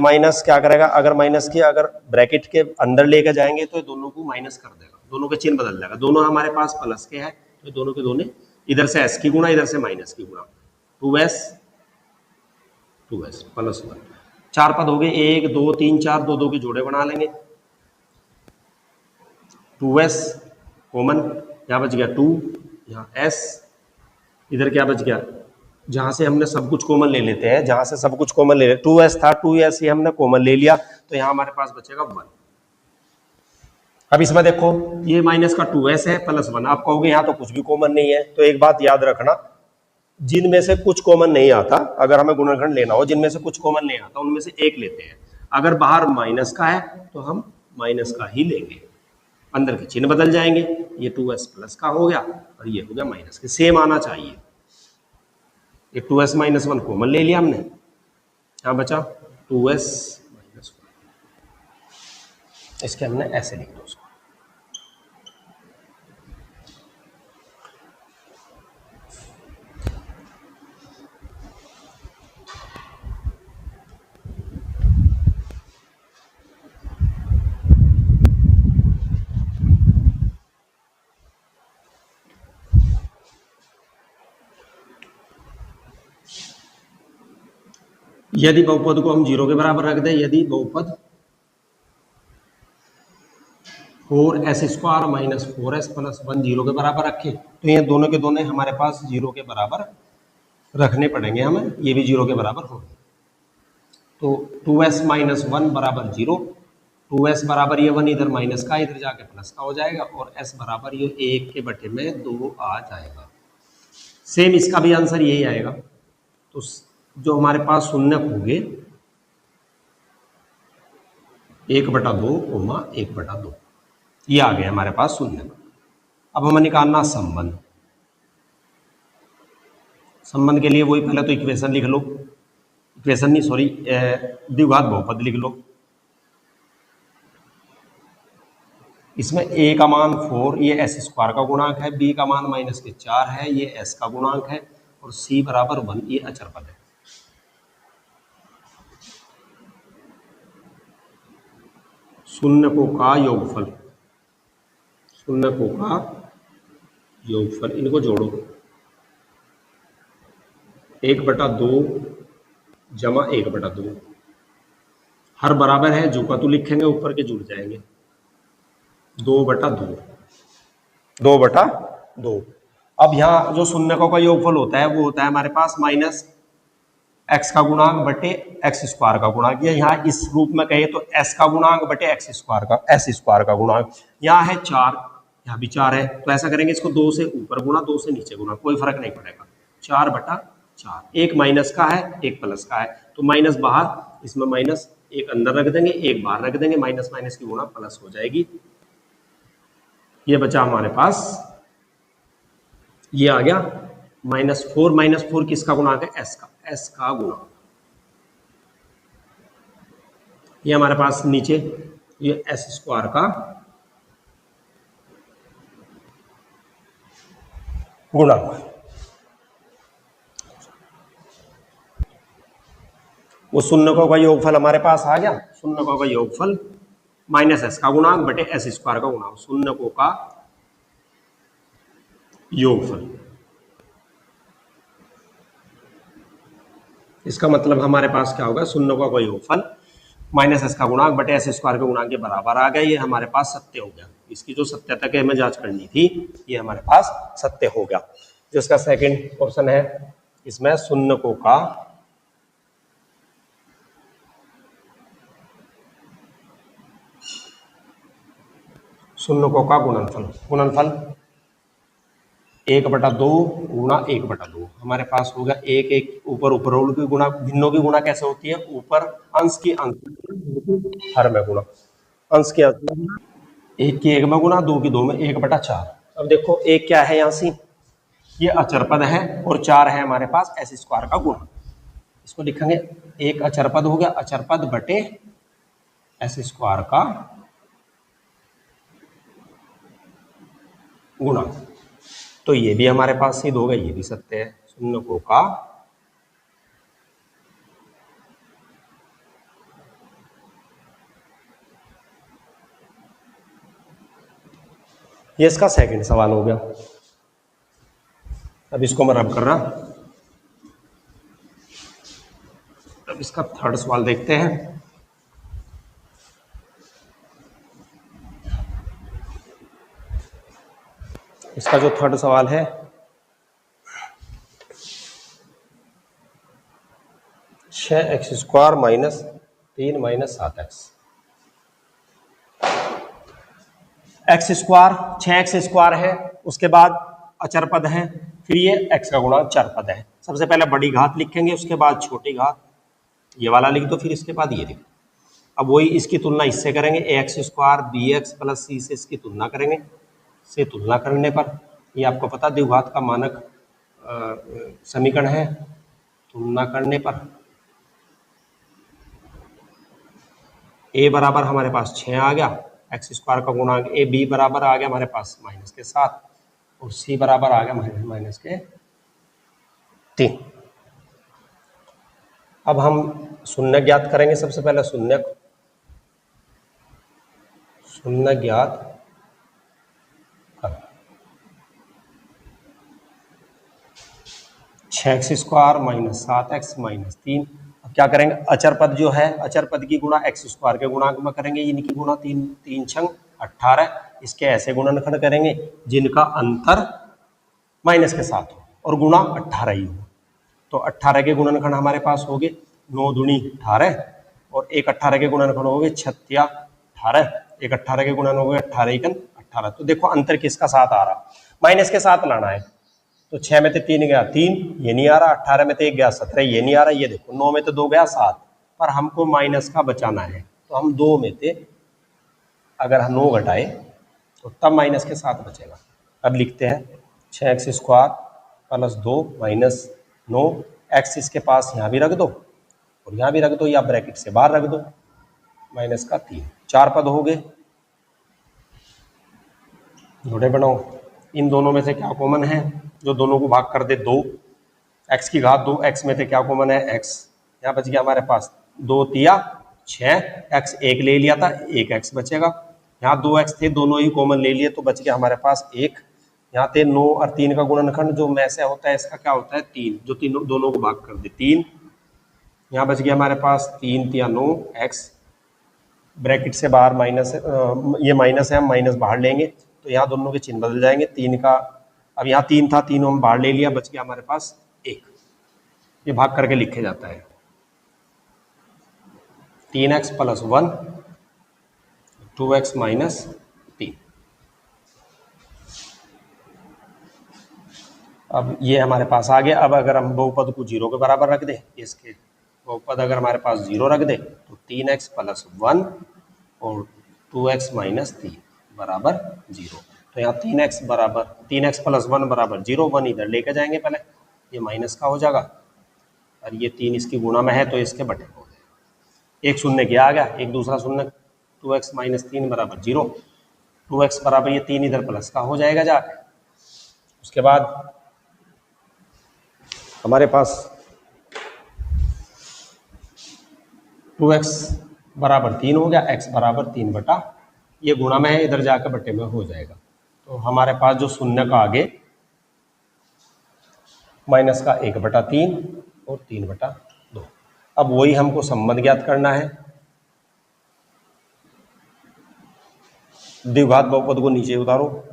माइनस क्या करेगा, अगर माइनस के अगर ब्रैकेट के अंदर लेकर जाएंगे तो दोनों को माइनस कर देगा, दोनों के चिन्ह बदल जाएगा, दोनों हमारे पास प्लस के हैं तो दोनों के दोनों इधर से एस की गुणा इधर से माइनस की गुणा, 2s प्लस 1, 4 पद हो गए, 1 2 3 4, 2 2 के जोड़े बना लेंगे, 2s कॉमन, यहाँ बच गया 2, यहाँ s, इधर क्या बच गया, जहां से हमने सब कुछ कॉमन ले लेते हैं, जहां से सब कुछ कॉमन ले लेते, 2s था 2s ये हमने कॉमन ले लिया तो यहां हमारे पास बचेगा 1। अब इसमें देखो ये माइनस का 2s है प्लस 1, आप कहोगे यहाँ तो कुछ भी कॉमन नहीं है, तो एक बात याद रखना, जिनमें से कुछ कॉमन नहीं आता, अगर हमें गुणनखंड लेना हो जिनमें से कुछ कॉमन नहीं आता उनमें से एक लेते हैं, अगर बाहर माइनस का है तो हम माइनस का ही लेंगे, अंदर के चिन्ह बदल जाएंगे, ये 2s प्लस का हो गया और ये हो गया माइनस के, सेम आना चाहिए, ये 2s माइनस 1 कॉमन ले लिया हमने, यहाँ बचा 2s माइनस 1, इसके हमने ऐसे लिख दो उसको। यदि बहुपद को हम 0 के बराबर रख दें, यदि बहुपद 4s square minus 4s plus 1 0 के बराबर रखे तो ये दोनों के दोनों हमारे पास 0 के बराबर रखने पड़ेंगे हमें, ये भी 0 के बराबर हो, तो 2s माइनस 1 बराबर 0, 2s बराबर ये 1 इधर माइनस का इधर जाके प्लस का हो जाएगा और s बराबर ये 1 के बटे में 2 आ जाएगा, सेम इसका भी आंसर यही आएगा, तो जो हमारे पास शून्यक होंगे 1/2 1/2, ये आ गए हमारे पास शून्यक। अब हमें निकालना संबंध, संबंध के लिए वही पहले तो इक्वेशन लिख लो, इक्वेशन नहीं सॉरी द्विघात बहुपद लिख लो, इसमें a का मान 4 ये s स्क्वायर का गुणांक है, b का मान -4 है ये s का गुणांक है और c बराबर 1 ये अचर पद है। शून्यकों का योगफल, शून्यकों का योगफल, इनको जोड़ो 1/2 जमा 1/2, हर बराबर है जो का तो लिखेंगे ऊपर के जुड़ जाएंगे, 2/2, 2/2। अब यहाँ जो शून्यकों का योगफल होता है वो होता है हमारे पास माइनस x का गुणांक बटे x स्क्वायर का गुणांक, या यहाँ इस रूप में कहे तो s का गुणांक बटे x स्क्वायर का गुणांक, यहाँ है 4 यहाँ भी 4 है, तो ऐसा करेंगे इसको 2 से ऊपर गुणा 2 से नीचे गुणा, कोई फर्क नहीं पड़ेगा, 4/4, एक माइनस का है एक प्लस का है, तो माइनस बाहर, इसमें माइनस एक अंदर रख देंगे एक बाहर रख देंगे, माइनस माइनस की गुणा प्लस हो जाएगी, ये बचा हमारे पास, ये आ गया -4 किसका गुणांक है s का गुणांक, ये हमारे पास नीचे ये s स्क्वायर का गुणांक, वो शून्यकों का योगफल हमारे पास आ गया, शून्यकों का योगफल -s का गुणांक बटे s स्क्वायर का गुणांक, शून्यकों का योगफल, इसका मतलब हमारे पास क्या होगा, शून्यकों का योगफल -s का गुणांक बटे s स्क्वायर के गुणांक के बराबर आ गया, ये हमारे पास सत्य हो गया, इसकी जो सत्यता की हमें जांच करनी थी ये हमारे पास सत्य हो गया। जो इसका सेकंड क्वेश्चन है इसमें शून्यकों का गुणनफल, 1/2 गुणा 1/2 हमारे पास होगा एक एक ऊपर ऊपर की गुणा, भिन्नों की गुणा कैसे होती है, ऊपर अंश की अंश हर में गुणा, अंश की अंश में, एक की एक में गुणा, दो की दो में, 1/4। अब देखो एक क्या है यहाँ से, ये अचर पद है और 4 है हमारे पास एस स्क्वायर का गुणा। इसको लिखेंगे एक अचर पद हो गया, अचर पद बटे एस स्क्वायर का गुणा। तो ये भी हमारे पास सिद्ध हो गया, ये भी सत्य है। शून्यकों का ये इसका सेकंड सवाल हो गया। अब इसको मैं रब कर रहा, अब इसका थर्ड सवाल देखते हैं। इसका जो थर्ड सवाल है, 6x² minus 3 minus 7x। X square 6x² है, उसके बाद अचर पद है, फिर ये x का गुणा चर पद है। सबसे पहले बड़ी घात लिखेंगे, उसके बाद छोटी घात, ये वाला लिख दो, फिर इसके बाद ये लिख दो। अब वही इसकी तुलना इससे करेंगे, ax² bx प्लस c से इसकी तुलना करेंगे। से तुलना करने पर ये आपको पता द्विघात का मानक समीकरण है। तुलना करने पर a बराबर हमारे पास 6 आ गया, x² का गुणांक a, b बराबर आ गया हमारे पास माइनस के 7 और c बराबर आ गया माइनस के 3। अब हम शून्य ज्ञात करेंगे। सबसे पहले शून्य ज्ञात कर, 6x² माइनस 7x माइनस 3। अब क्या करेंगे, अचर पद जो है, अचर पद की गुणा x² के गुणांक में करेंगे, इनकी गुणा 3 छंग 18, इसके ऐसे गुणनखंड करेंगे जिनका अंतर माइनस के साथ हो और गुणा 18 ही हो। तो 18 के गुणनखंड हमारे पास हो गए 9 दूनी 18 और एक 18 के गुणनखंड हो गए 36 18, एक 18 के गुणन हो गए 18 एकन 18। तो देखो अंतर किसका साथ आ रहा, माइनस के साथ लाना है। तो 6 में से 3 गया 3, ये नहीं आ रहा, 18 में से 1 गया 17, ये नहीं आ रहा, ये देखो 9 में से 2 गया 7, पर हमको माइनस का बचाना है। तो हम 2 में से अगर 9 घटाए तो तब माइनस के साथ बचेगा। अब लिखते हैं 6x² प्लस 2 माइनस 9, x इसके पास यहाँ भी रख दो और यहाँ भी रख दो या ब्रैकेट से बाहर रख दो, माइनस का 3। 4 पद हो गए, जोड़े बनाओ। इन दोनों में से क्या कॉमन है, जो दोनों को भाग कर दे 2, x की घात 2, x में से क्या कॉमन है x, यहाँ बच गया हमारे पास 2 तिया 6, x 1 ले लिया था, 1x बचेगा। यहाँ 2x थे, दोनों ही कॉमन ले लिए तो बच गया हमारे पास 1। यहाँ थे 9 और 3 का गुणनखंड जो में से होता है, इसका क्या होता है 3, जो तीनों दोनों को भाग कर दे 3। यहाँ बच गया हमारे पास 3 तिया 9, x ब्रैकेट से बाहर माइनस, ये माइनस है, हम माइनस बाहर लेंगे तो यहाँ दोनों के चिन्ह बदल जाएंगे। 3 का, अब यहाँ 3 था, तीनों हम बाहर ले लिया, बच गया हमारे पास 1। ये भाग करके लिखे जाता है 3x प्लस 1 2x माइनस 3। अब ये हमारे पास आ गया। अब अगर हम बहुपद को 0 के बराबर रख दें, इसके बहुपद अगर हमारे पास 0 रख दे तो 3x प्लस 1 और 2x माइनस 3 बराबर 0। तो यहाँ 3x बराबर 3x प्लस 1 बराबर 0, 1 इधर लेके जाएंगे, पहले ये माइनस का हो जाएगा और ये 3 इसकी गुणा में है तो इसके बटे हो गए। एक शून्य क्या आ गया, एक दूसरा शून्य, 2x माइनस 3 बराबर 0, 2x बराबर ये 3 इधर प्लस का हो जाएगा जाके। उसके बाद हमारे पास 2x बराबर 3 हो गया, x बराबर 3 बटा, ये गुणा में है, इधर जाकर बटे में हो जाएगा। तो हमारे पास जो शून्य का आगे माइनस का 1/3 और 3/2। अब वही हमको संबंध ज्ञात करना है। द्विघात बहुपद को नीचे उतारो,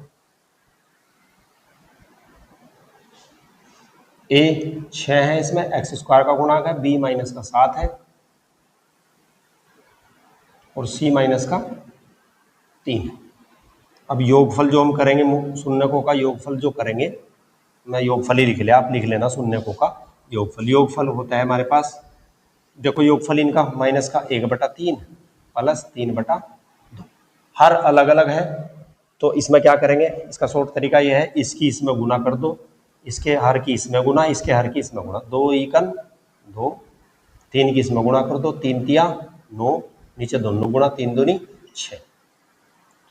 a 6 है, इसमें x² का गुणांक है, b माइनस का 7 है और c माइनस का 3 है। अब योगफल जो हम करेंगे, शून्यकों का योगफल जो करेंगे मैं योगफल ही लिख लिया, आप लिख लेना शून्यकों का योगफल। योगफल होता है हमारे पास, देखो योगफल इनका माइनस का 1/3 प्लस 3/2, हर अलग अलग है। तो इसमें क्या करेंगे, इसका शॉर्ट तरीका यह है, इसकी इसमें गुना कर दो, इसके हर की इसमें गुना, इसके हर की इसमें गुणा, 2 एकन 2, 3 की इसमें गुणा कर दो, 3 तिया 9, नीचे दोनों गुणा, 3 दूनी 6,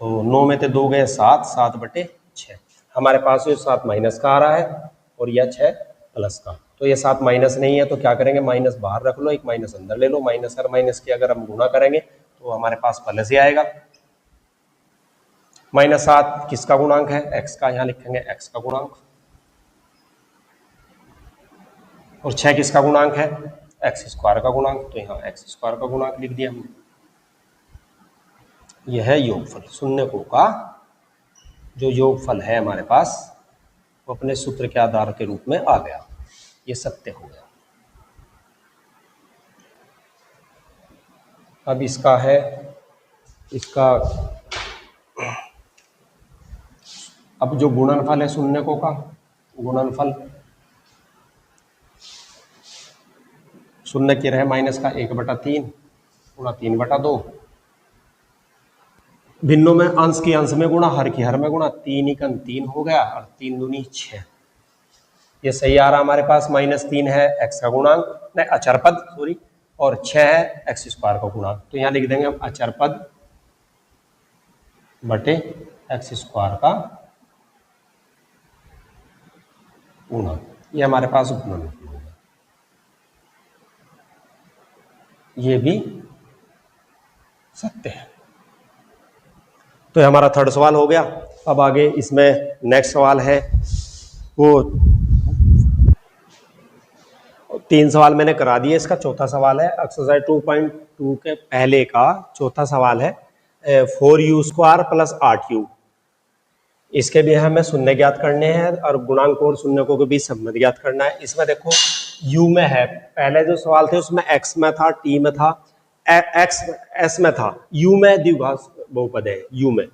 तो 9 में से 2 गए 7, 7/6। हमारे पास ये 7 माइनस का आ रहा है और यह 6 प्लस का। तो ये 7 माइनस नहीं है तो क्या करेंगे, माइनस बाहर रख लो, एक माइनस अंदर ले लो। माइनस और माइनस की अगर हम गुणा करेंगे तो हमारे पास प्लस ही आएगा। -7 किसका गुणांक है, x का, यहाँ लिखेंगे x का गुणांक। और 6 किसका गुणांक है, x² का गुणांक, तो यहाँ x² का गुणांक लिख दिया हमने। यह है योगफल। शून्यकों का जो योगफल है हमारे पास वो अपने सूत्र के आधार के रूप में आ गया, ये सत्य हो गया। अब इसका है, इसका अब जो गुणनफल है शून्यकों का, गुणनफल शून्य की रहे माइनस का 1/3 गुणा 3/2, भिन्नों में अंश की अंश में गुणा, हर की हर में गुणा, 3 एकन 3 हो गया और 3 दूनी 6। ये सही आ रहा हमारे पास। -3 है x का गुणांक, नहीं अचर पद सॉरी, और 6 है x² का गुणांक। तो यहाँ लिख देंगे हम अचर पद बटे x² का गुणांक। ये हमारे पास गुणनफल होगा। ये भी सत्य है। तो ये हमारा थर्ड सवाल हो गया। अब आगे इसमें नेक्स्ट सवाल है, वो 3 सवाल मैंने करा दिए, इसका चौथा सवाल है एक्सरसाइज 2.2 के पहले का चौथा सवाल है 4u² + 8u। इसके भी हमें शून्य ज्ञात करने हैं और गुणांक और शून्यकों के बीच संबंध ज्ञात करना है। इसमें देखो u में है, पहले जो सवाल थे उसमें x में था, t में था, x s में था, u में द्विघात बहुपद है। u में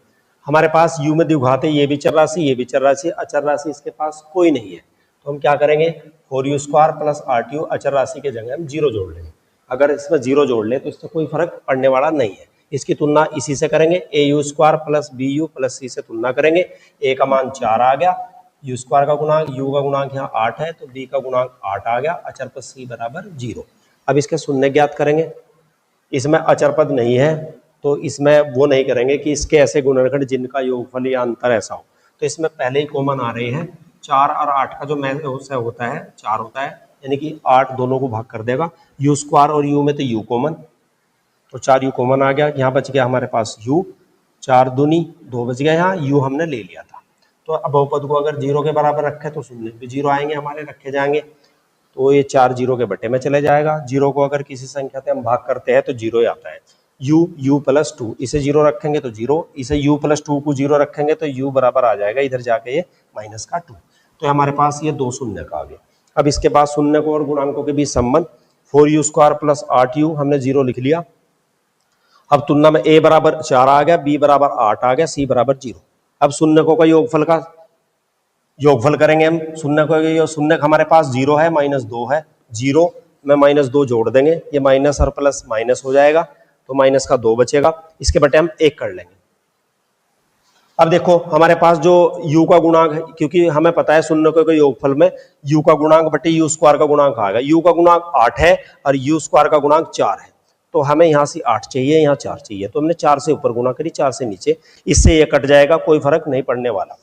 हमारे पास u में द्विघात है, ये भी चर राशि, ये भी चर राशि, अचर राशि इसके पास कोई नहीं है। तो हम क्या करेंगे, 4u² + 8u, अचर राशि के जगह हम 0 जोड़ लेंगे। अगर इसमें 0 जोड़ ले तो इससे कोई फर्क पड़ने वाला नहीं है। इसकी तुलना इसी से करेंगे, au² + bu + c से तुलना करेंगे। a का मान 4 आ गया, u² का गुणांक, u का गुणांक यहाँ 8 है तो b का गुणांक 8 आ गया, अचर पद c बराबर 0। अब इसके शून्य ज्ञात करेंगे। इसमें अचर पद नहीं है तो इसमें वो नहीं करेंगे कि इसके ऐसे गुणनखंड जिनका योगफल या अंतर ऐसा हो। तो इसमें पहले ही कॉमन आ रहे हैं, 4 और 8 का जो मैच होता है 4 होता है, यानी कि 8 दोनों को भाग कर देगा। u² और u में तो u कॉमन, तो 4u कॉमन आ गया, यहाँ बच गया हमारे पास u, 4 दूनी 2 बच गया, यहाँ u हमने ले लिया था। तो अब बहुपद को अगर 0 के बराबर रखे तो शून्य भी 0 आएंगे हमारे, रखे जाएंगे, तो ये 4 0 के बटे में चले जाएगा। 0 को अगर किसी संख्या से हम भाग करते हैं तो 0 ही आता है। u + 2, इसे 0 रखेंगे तो 0, इसे u + 2 को 0 रखेंगे तो u बराबर आ जाएगा इधर जाके ये -2। तो हमारे पास ये 2 शून्य का आ गया। अब इसके बाद शून्य को और गुणांकों के बीच संबंध, 4u² + 8u हमने 0 लिख लिया। अब तुलना में a बराबर 4 आ गया, b बराबर 8 आ गया, c बराबर 0। अब शून्यकों का योगफल करेंगे हम। शून्य हमारे पास 0 है, -2 है, 0 में -2 जोड़ देंगे, ये माइनस और प्लस माइनस हो जाएगा, तो माइनस का 2 बचेगा, इसके बटे हम 1 कर लेंगे। अब देखो हमारे पास जो u का गुणांक है, क्योंकि हमें पता है शून्यकों के योगफल में u का गुणांक बटे u² का गुणांक आएगा। u का गुणांक 8 है और u² का गुणांक 4 है, तो हमें यहाँ से 8 चाहिए, यहाँ 4 चाहिए, तो हमने 4 से ऊपर गुणा करी, 4 से नीचे, इससे ये कट जाएगा, कोई फर्क नहीं पड़ने वाला।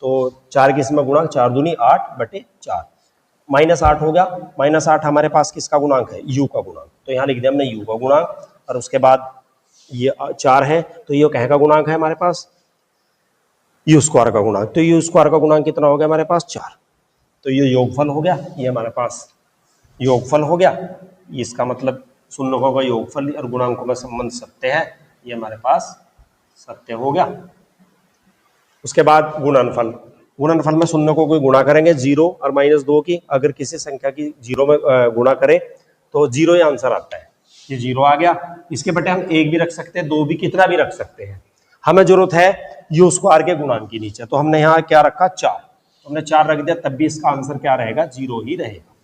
तो 4 की इसमें गुणांक, 4 दूनी 8/4, -8 हो गया। -8 हमारे पास किसका गुणांक है, u का गुणांक, तो यहाँ लिख दिया हमने u का गुणांक, और उसके बाद ये 4 है तो ये कह का गुणांक है हमारे पास, u² का गुणांक, तो u² का गुणांक कितना हो गया हमारे पास 4। तो ये योगफल हो गया, ये हमारे पास योगफल हो गया। इसका मतलब शून्यकों का योगफल और गुणांकों में संबंध सत्य है, ये हमारे पास सत्य हो गया। उसके बाद गुणनफल, गुणनफल में शून्यकों को गुणा करेंगे 0 और -2 की, अगर किसी संख्या की 0 में गुणा करें तो 0 ही आंसर आता है, ये 0 आ गया। इसके बटे हम 1 भी रख सकते हैं, 2 भी, कितना भी रख सकते हैं। हमें जरूरत है u² के गुणांक की नीचे, तो हमने यहाँ क्या रखा 4, हमने 4 रख दिया, तब भी इसका आंसर क्या रहेगा, 0 ही रहेगा।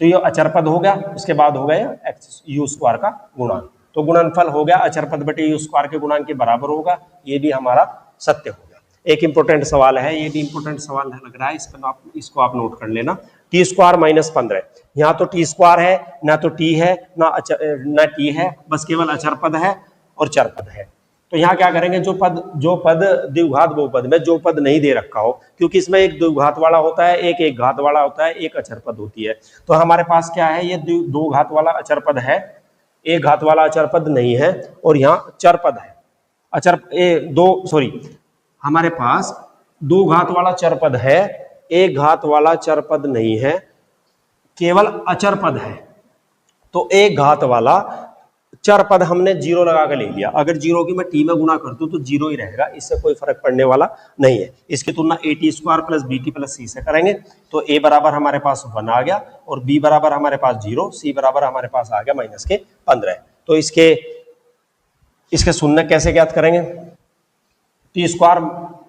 तो ये अचर पद हो गया, उसके बाद हो गया एक्स यू स्क्वायर का गुणांक। तो गुणनफल हो गया अचर पद बटे यू स्क्वायर के गुणांक के बराबर होगा, ये भी हमारा सत्य हो गया। एक इंपॉर्टेंट सवाल है, ये भी इंपॉर्टेंट सवाल है लग रहा है, इसको आप नोट कर लेना। टी स्क्वायर माइनस 15, यहाँ तो टी स्क्वायर है, ना तो टी है ना टी है, बस केवल अचर पद है और चर पद है। तो यहाँ क्या करेंगे, जो पद द्विघात बहुपद में जो पद नहीं दे रखा हो, क्योंकि इसमें एक द्विघात वाला होता है, एक घात वाला होता है, एक अचर पद होती है। तो हमारे पास क्या है, ये दो घात वाला अचर पद है, एक घात वाला अचर पद नहीं है, और यहाँ चर पद है। हमारे पास दो घात वाला चर पद है, एक घात वाला चर पद नहीं है, केवल अचर पद है। तो एक घात वाला चर पद हमने 0 लगा के ले लिया। अगर 0 की मैं टी में गुना कर दूं तो 0 ही रहेगा, इससे कोई फर्क पड़ने वाला नहीं है। इसकी तुलना a t square plus b t plus c से करेंगे तो ए बराबर हमारे पास 1 आ गया, और बी बराबर हमारे पास 0, सी बराबर हमारे पास आ गया माइनस के 15। तो इसके शून्य कैसे ज्ञात करेंगे, टी स्क्वायर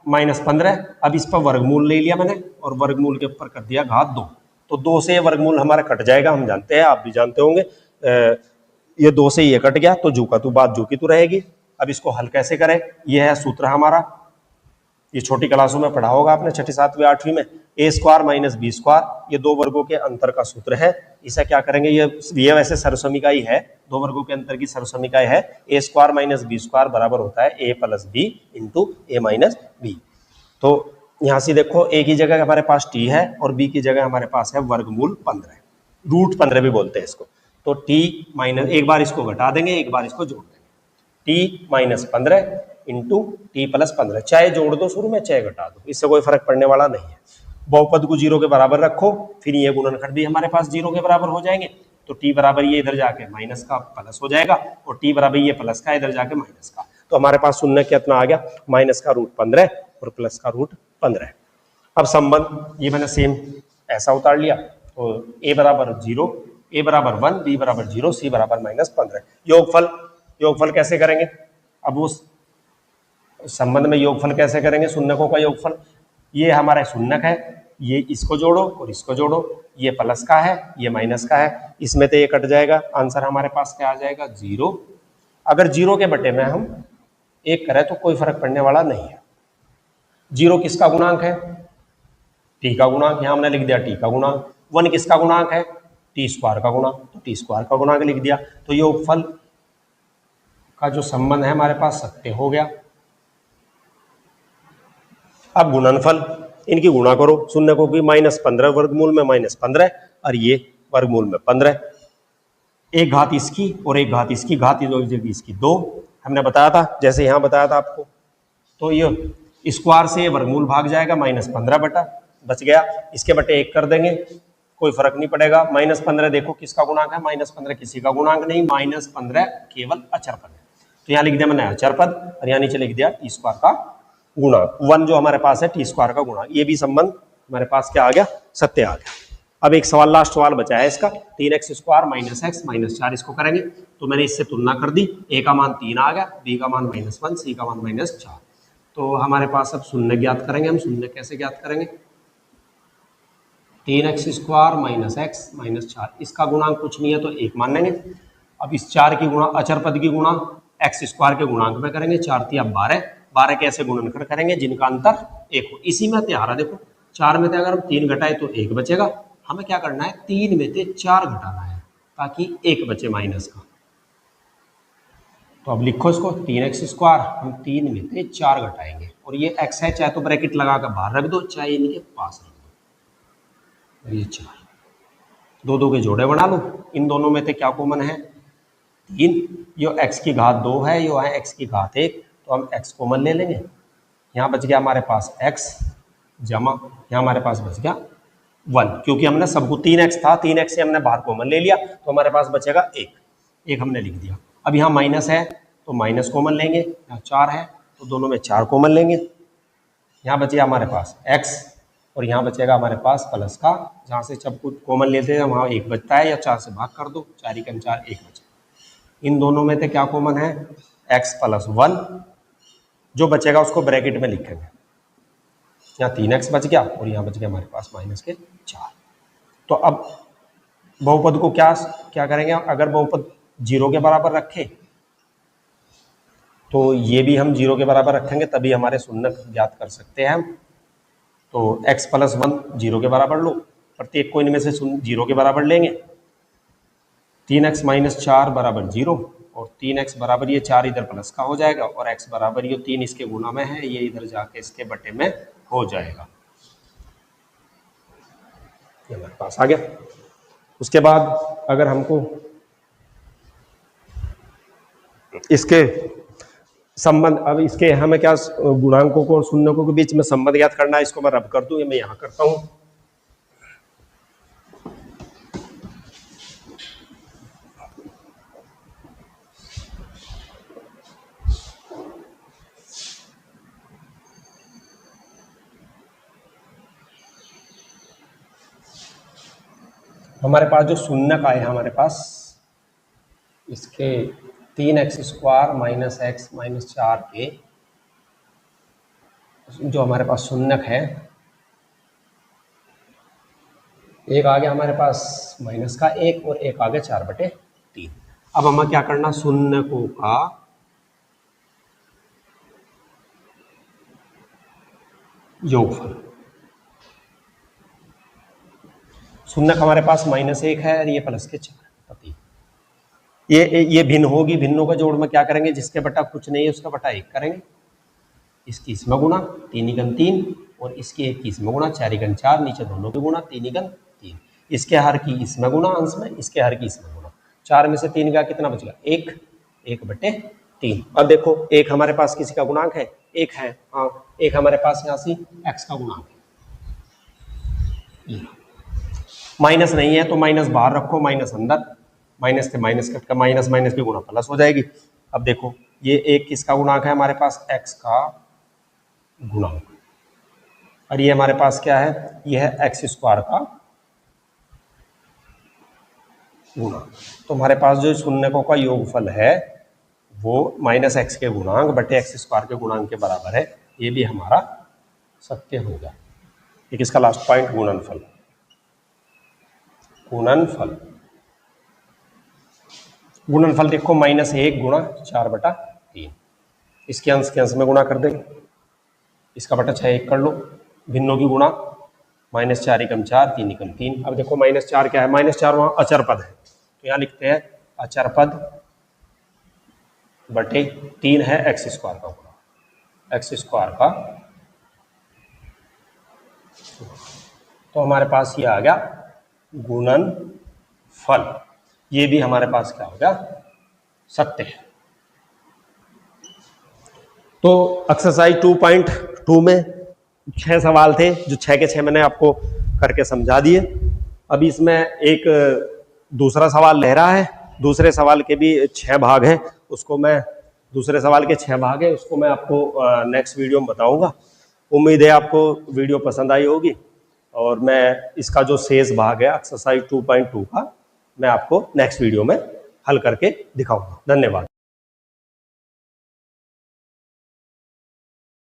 माइनस 15, अब इस पर वर्गमूल ले लिया मैंने और वर्गमूल के ऊपर कर दिया घात 2। तो 2 से वर्गमूल हमारा कट जाएगा, हम जानते हैं, आप भी जानते होंगे। ये 2 से ये कट गया तो जू का तू बात जू की तू रहेगी। अब इसको हल कैसे करें, ये है सूत्र हमारा, ये छोटी क्लासों में पढ़ा होगा आपने, 6ठी 7वीं 8वीं में। ए स्क्वायर माइनस बी स्क्वायर, ये दो वर्गों के अंतर का सूत्र है। इसे क्या करेंगे, ये वैसे सरसमीका ही है, दो वर्गों के अंतर की सरसमीका है। ए स्क्वायर माइनस बी स्क्वायर बराबर होता है ए प्लस बी इंटू ए माइनस बी। तो यहां से देखो, ए की जगह हमारे पास टी है और बी की जगह हमारे पास है वर्गमूल 15, रूट 15 भी बोलते हैं इसको। तो टी माइनस, एक बार इसको घटा देंगे, एक बार इसको जोड़ देंगे, T minus 15 into T plus 15, चाहे जोड़ दो शुरू में चाहे घटा दो, इससे कोई फर्क पड़ने वाला नहीं है। बहुपद को 0 के बराबर रखो, फिर ये गुणनखंड भी हमारे पास 0 के बराबर हो जाएंगे। तो टी बराबर ये इधर जाके माइनस का प्लस हो जाएगा, और टी बराबर ये प्लस का इधर जाके माइनस का। तो हमारे पास शून्य कितना आ गया, माइनस का रूट 15 और प्लस का रूट 15। अब संबंध ये मैंने सेम ऐसा उतार लिया, तो ए बराबर 0, ए बराबर 1, बी बराबर 0, सी बराबर माइनस 15। योगफल कैसे करेंगे, अब उस संबंध में योगफल कैसे करेंगे, शून्यकों का योगफल, ये हमारा शून्यक है, ये इसको जोड़ो और इसको जोड़ो, ये प्लस का है ये माइनस का है, इसमें तो ये कट जाएगा, आंसर हमारे पास क्या आ जाएगा, 0। अगर 0 के बटे में हम 1 करें तो कोई फर्क पड़ने वाला नहीं है। 0 किसका गुणांक है, टी का गुणांक, यहां हमने लिख दिया टी का गुणांक। 1 किसका गुणांक है, टी स्क्वायर का गुणांक, तो टी स्क्वायर का गुणांक लिख दिया। तो योगफल का जो संबंध है हमारे पास सत्य हो गया। अब गुणनफल, इनकी गुणा करो, शून्य को की -15 वर्गमूल में -15 और ये वर्गमूल में 15, एक घात इसकी और एक घात इसकी, घात इसकी 2 हमने बताया था, जैसे यहां बताया था आपको। तो ये स्क्वायर से वर्गमूल भाग जाएगा, -15 बटा बच गया, इसके बटे 1 कर देंगे, कोई फर्क नहीं पड़ेगा। -15 देखो किसका गुणांक है, -15 किसी का गुणांक नहीं, -15 केवल अचर पद है। तो यहाँ लिख दिया मैंने अचर पद और यहाँ नीचे लिख दिया टी स्क्वायर का गुणांक, 1 जो हमारे पास है टी स्क्वायर का गुणांक। ये भी संबंध हमारे पास क्या आ गया, सत्य आ गया। अब एक सवाल, लास्ट सवाल बचा है इसका, 3x square minus x minus 4, इसको करेंगे। तो मैंने इससे तुलना कर दी, a का मान 3 आ गया, b का मान -1, c का मान -4। तो हमारे पास अब शून्य ज्ञात करेंगे हम। शून्य कैसे ज्ञात करेंगे, 3x square minus x minus 4, इसका गुणांक कुछ नहीं है तो 1 मान लेंगे। अब इस 4 की गुणा, अचर पद की गुणा x स्क्वायर के गुणांक में करेंगे, 4 3 12, 12 कैसे गुणनखंड करेंगे जिनका अंतर 1 हो। इसी में त्यारा देखो, 4 में से अगर हम 3 घटाए तो 1 बचेगा, हमें क्या करना है, 3 में से 4 घटाना है ताकि 1 बचे माइनस का। तो अब लिखो इसको, 3x स्क्वायर हम 3 में से 4 घटाएंगे, और ये x है, चाहे तो ब्रैकेट लगा कर बाहर रख दो, चाहे इनके पास रख दो। ये 4, 2 2 के जोड़े बना लो, इन दोनों में से क्या कॉमन है, 3, यो x की घात 2 है, यो है x की घात 1, तो हम x कॉमन ले लेंगे। यहाँ बच गया हमारे पास x जमा, यहाँ हमारे पास बच गया 1, क्योंकि हमने सबको 3x था, 3x से हमने बाहर कॉमन ले लिया, तो हमारे पास बचेगा 1 हमने लिख दिया। अब यहाँ माइनस है तो माइनस कॉमन लेंगे, यहाँ 4 है तो दोनों में 4 कॉमन लेंगे, यहाँ बचेगा हमारे पास x और यहाँ बचेगा हमारे पास प्लस का, जहाँ से सब कुछ कॉमन लेते हैं वहाँ 1 बचता है, या 4 से भाग कर दो, 4 1 4 1 बचा। इन दोनों में से क्या कॉमन है, x + 1, जो बचेगा उसको ब्रैकेट में लिखेंगे, यहाँ 3x बच गया और यहाँ बच गया हमारे पास -4। तो अब बहुपद को क्या क्या करेंगे, अगर बहुपद 0 के बराबर रखे तो ये भी हम 0 के बराबर रखेंगे, तभी हमारे शून्यक ज्ञात कर सकते हैं हम। तो x + 1 0 के बराबर लो, प्रत्येक को इनमें से 0 के बराबर लेंगे। 3x - 4 = 0 और 3x बराबर ये 4 इधर प्लस का हो जाएगा और x बराबर ये 3 इसके गुना में है, ये इधर जाके इसके बटे में हो जाएगा। ये हमारे पास आ गया। उसके बाद अगर हमको इसके संबंध, अब इसके हमें क्या गुणांकों को और शून्यकों के बीच में संबंध ज्ञात करना है, इसको मैं रब कर दूं, ये मैं यहां करता हूं। हमारे पास जो शून्यक आए हमारे पास इसके 3x² - x - 4 के जो हमारे पास शून्यक है, एक आ गया हमारे पास -1 और एक आ गया 4/3। अब हमें क्या करना, शून्यकों का योगफल। शून्यक हमारे पास -1 है और ये प्लस के 4। ये भिन्न होगी, भिन्नों का जोड़ में क्या करेंगे, जिसके बटा कुछ नहीं है उसका बटा 1 करेंगे। इसकी इसमें गुणा 3 × 3 और इसकी 1 की इसमें गुणा 4 × 4, नीचे दोनों के गुणा 3 × 3। इसके हर की इसमें गुणा अंश में, इसके हर की इसमें गुणा। 4 में से 3 का कितना बचेगा, 1, 1/3। अब देखो 1 हमारे पास किसी का गुणांक है, 1 है, हाँ 1 हमारे पास यहाँ से x का गुणांक है। माइनस नहीं है तो माइनस बाहर रखो, माइनस अंदर, माइनस से माइनस कट कर माइनस माइनस की गुणा प्लस हो जाएगी। अब देखो ये 1 किसका गुणांक है, हमारे पास x का गुणांक, और ये हमारे पास क्या है, ये है x² का गुणांक। तो हमारे पास जो शून्यकों का योगफल है वो -x के गुणांक बटे x² के गुणांक के बराबर है। ये भी हमारा सत्य होगा। एक इसका लास्ट पॉइंट गुणनफल। गुणनफल, गुणनफल देखो -1 गुणा 4/3, इसके अंश के अंश में गुणा कर देंगे, इसका बटा 6 1 कर लो, भिन्नों की गुणा -4 × 4 3 × 3। अब देखो -4 क्या है, -4 वहां अचर पद है, तो यहाँ लिखते हैं अचर पद बटे 3 है x² का गुणा, x² का। तो हमारे पास ये आ गया गुणनफल। ये भी हमारे पास क्या हो गया, सत्य है। तो एक्सरसाइज 2.2 में 6 सवाल थे, जो 6 के 6 मैंने आपको करके समझा दिए। अभी इसमें एक दूसरा सवाल रह रहा है, दूसरे सवाल के भी 6 भाग हैं, उसको मैं दूसरे सवाल के 6 भाग है उसको मैं आपको नेक्स्ट वीडियो में बताऊंगा। उम्मीद है आपको वीडियो पसंद आई होगी, और मैं इसका जो शेष भाग है एक्सरसाइज 2.2 का मैं आपको नेक्स्ट वीडियो में हल करके दिखाऊंगा। धन्यवाद।